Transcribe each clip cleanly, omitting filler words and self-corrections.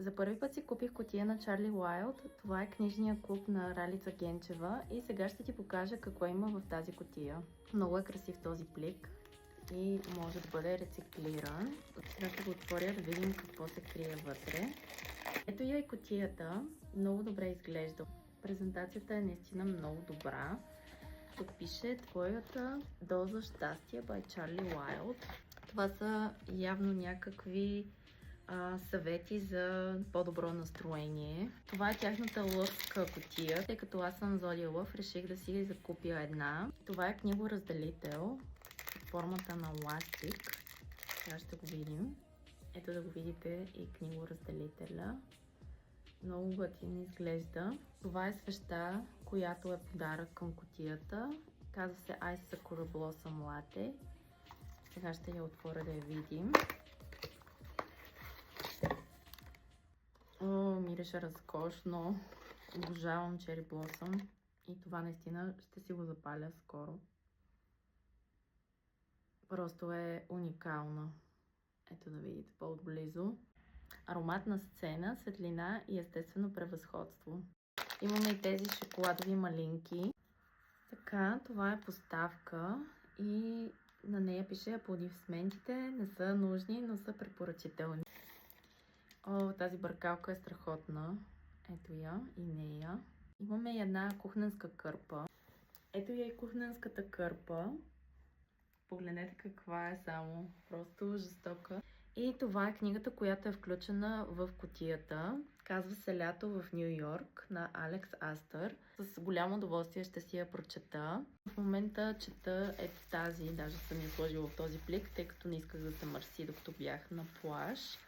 За първи път си купих кутия на Чарли Уайлд. Това е книжния клуб на Ралица Генчева и сега ще ти покажа какво има в тази кутия. Много е красив този плик и може да бъде рециклиран. Сега ще го отворя да видим какво се крие вътре. Ето я и кутията. Много добре изглежда. Презентацията е наистина много добра. Тук пише твоята доза щастие by Charlie Wild. Това са явно някакви съвети за по-добро настроение. Това е тяхната лъвска кутия. Тъй като аз съм Зодия Лъв, реших да си закупя една. Това е книгоразделител в формата на ластик. Сега ще го видим. Ето да го видите и книгоразделителя. Много готин изглежда. Това е свеща, която е подарък към кутията. Казва се Ice Sakura Blossom Latte. Сега ще я отворя да я видим. О, мирише разкошно. Обожавам Cherry Blossom. И това наистина ще си го запаля скоро. Просто е уникално. Ето да видите по-отблизо. Ароматна сцена, светлина и естествено превъзходство. Имаме и тези шоколадови малинки. Така, това е поставка и на нея пише аплодисментите не са нужни, но са препоръчителни. О, тази бъркалка е страхотна. Ето я и нея. Имаме и една кухненска кърпа. Ето я и кухненската кърпа. Погледнете каква е само. Просто жестока. И това е книгата, която е включена в кутията. Казва се Лято в Ню Йорк на Алекс Астър. С голямо удоволствие ще си я прочета. В момента чета ето тази, даже съм я сложила в този плик, тъй като не исках да се мърси, докато бях на плаж.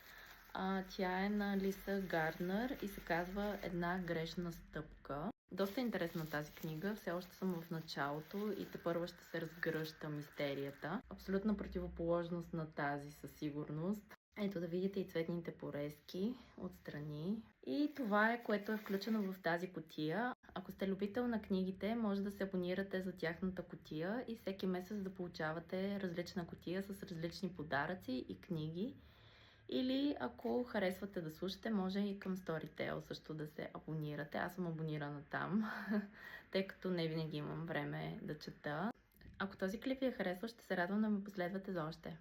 Тя е на Лиса Гарднер и се казва Една грешна стъпка. Доста интересна тази книга, все още съм в началото и тепърва ще се разгръща мистерията. Абсолютна противоположност на тази със сигурност. Ето да видите и цветните порезки отстрани. И това е, което е включено в тази кутия. Ако сте любител на книгите, може да се абонирате за тяхната кутия и всеки месец да получавате различна кутия с различни подаръци и книги. Или ако харесвате да слушате, може и към Storytel също да се абонирате. Аз съм абонирана там, тъй като не винаги имам време да чета. Ако този клип ви е харесал, ще се радвам да ме последвате за още.